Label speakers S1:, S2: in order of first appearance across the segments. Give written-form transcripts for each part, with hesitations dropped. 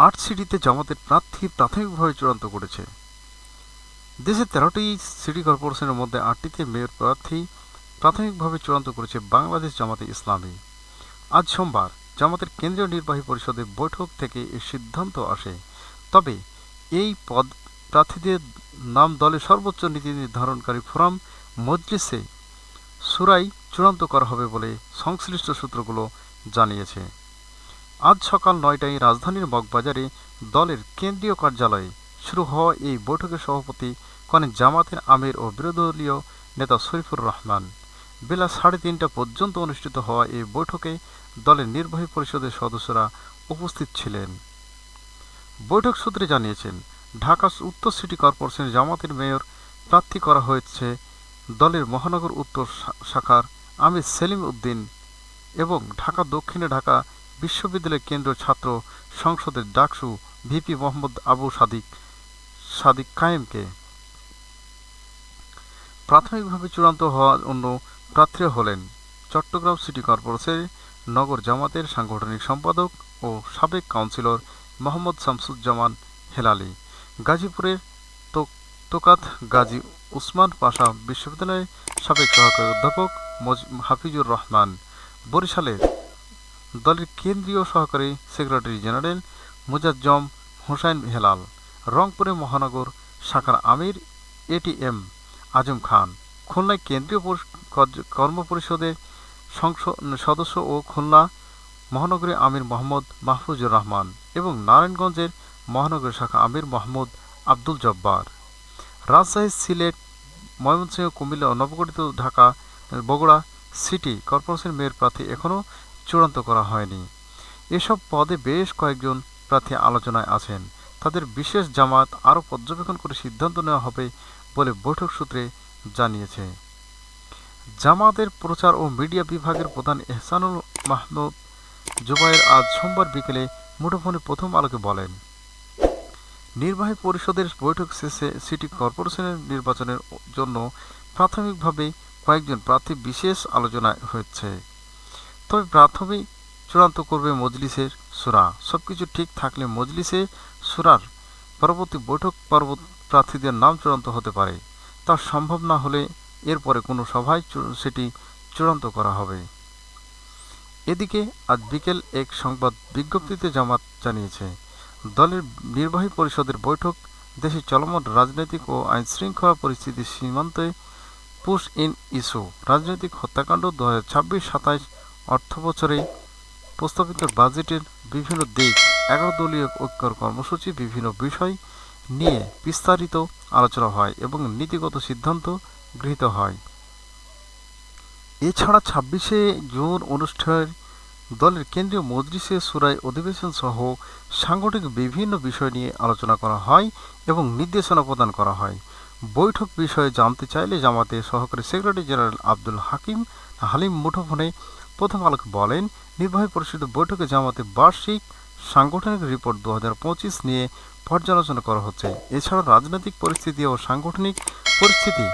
S1: 8 সিটিতে জামাতের প্রার্থী প্রাথমিকভাবে চূড়ান্ত করেছে। দেশের 13টি সিটি কর্পোরেশনের মধ্যে 8টিতে মেয়র প্রার্থী প্রাথমিকভাবে চূড়ান্ত করেছে বাংলাদেশ জামাতে ইসলামী। আজ সোমবার জামাতের কেন্দ্রীয় নির্বাহী পরিষদের বৈঠক থেকে এ সিদ্ধান্ত আসে। তবে এই পদ প্রার্থীদের নাম দলের সর্বোচ্চ নীতি নির্ধারণকারী ফোরাম মজলিসে শুরায় চূড়ান্ত করা হবে বলে সংশ্লিষ্ট সূত্রগুলো জানিয়েছে। আজ সকাল 9টায় রাজধানীর মগবাজারে দলের কেন্দ্রীয় কার্যালয়ে শুরু হওয়া এই বৈঠকে সভাপতি করেন জামাতের আমির ও বিরোধীদলীয় নেতা শরীফুর রহমান। বেলা 3:30টা পর্যন্ত অনুষ্ঠিত হওয়া এই বৈঠকে দলের নির্বাহী পরিষদের সদস্যরা উপস্থিত ছিলেন। বৈঠক সূত্রে জানিয়েছেন, ঢাকা উত্তর সিটি কর্পোরেশনের জামাতের মেয়র প্রার্থী করা হয়েছে দলের মহানগর উত্তর শাখার আমির সেলিম উদ্দিন এবং ঢাকা দক্ষিণে ঢাকা বিশ্ববিদ্যালয়ের কেন্দ্রীয় ছাত্র সংসদের ডাকসু ভিপি মোহাম্মদ আবু সাদিক কায়েমকে। প্রাথমিকভাবে চূড়ান্ত হওয়া অন্য প্রার্থীরা হলেন চট্টগ্রাম সিটি কর্পোরেশনের নগর জামাতের সাংগঠনিক সম্পাদক ও সাবেক কাউন্সিলর মোহাম্মদ শামসুজ্জামান হেলালি, গাজীপুরের তোকাত গাজী উসমান পাশা বিশ্ববিদ্যালয়ের সাবেক সহকারী অধ্যাপক হাফিজুর রহমান, বরিশালের দলের কেন্দ্রীয় সহকারী সেক্রেটারি জেনারেল মুজাজ্জম হোসাইন হেলাল, রংপুরে মহানগর শাখার আমির এটিএম আজম খান, খুলনায় কেন্দ্রীয় কর্মপরিষদের সদস্য ও খুলনা মহানগরী আমির মোহাম্মদ মাহফুজুর রহমান এবং নারায়ণগঞ্জের মহানগর শাখা আমির মোহাম্মদ আব্দুল জব্বার। রাজশাহী, সিলেট, ময়মনসিংহ, কুমিল্লা ও নবগঠিত Dhaka Bogura city corporation mayor প্রার্থী এখনও চূড়ান্ত করা হয়নি। এসব পদে বেশ কয়েকজন প্রার্থী আলোচনায় আছেন। তাদের বিশেষ জামাত আরও পর্যবেক্ষণ করে সিদ্ধান্ত নেওয়া হবে বলে বৈঠক সূত্রে জানিয়েছে। জামাতের প্রচার ও মিডিয়া বিভাগের প্রধান এহসানুল মাহমুদ জুবায়ের আজ সোমবার বিকেলে মুঠোফোনে প্রথম আলোকে বলেন, নির্বাহী পরিষদের বৈঠক শেষে সিটি কর্পোরেশনের নির্বাচনের জন্য প্রাথমিকভাবে কয়েকজন প্রার্থী বিশেষ আলোচনায় হচ্ছে। তবে প্রাথমিক চূড়ান্ত করবে মজলিসের শুরা। সবকিছু ঠিক থাকলে মজলিসে শুরার পরবর্তী বৈঠক প্রার্থীদের নাম চূড়ান্ত হতে পারে। তা সম্ভব না হলে এরপরে কোনো সভায় সেটি চূড়ান্ত করা হবে। এদিকে আজ বিকেল এক সংবাদ বিজ্ঞপ্তিতে জামাত জানিয়েছে, দলের নির্বাহী পরিষদের বৈঠক দেশে চলমান রাজনৈতিক ও আইনশৃঙ্খলা পরিস্থিতির সীমান্তে পুশ ইন ইস্যু, রাজনৈতিক হত্যাকাণ্ড, 2026-27 অর্থবছরে প্রস্তাবিত বাজেটের বিভিন্ন দিক, 11 দলীয় ঐক্যর কর্মসূচি, বিভিন্ন বিষয় নিয়ে বিস্তারিত আলোচনা হয় এবং নীতিগত সিদ্ধান্ত গৃহীত হয়। এছাড়া 26শে জুন অনুষ্ঠানের দলের কেন্দ্রীয় মজলিসে শুরায় অধিবেশন সহ সাংগঠনিক বিভিন্ন বিষয় নিয়ে আলোচনা করা হয় এবং নির্দেশনা প্রদান করা হয়। বৈঠক বিষয়ে জানতে চাইলে জামাতের সহকারী সেক্রেটারি জেনারেল আব্দুল হালিম মুঠোফোনে প্রথম আলোকে বলেন, নির্বাহী পরিষদের বৈঠকে জামাতের বার্ষিক সাংগঠনিক রিপোর্ট 2025 নিয়ে পর্যালোচনা করা হচ্ছে। এছাড়া রাজনৈতিক পরিস্থিতি ও সাংগঠনিক পরিস্থিতি,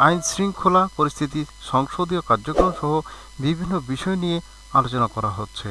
S1: আইন শৃঙ্খলা পরিস্থিতি, সংসদীয় কার্যক্রম সহ বিভিন্ন বিষয় নিয়ে আলোচনা করা হচ্ছে।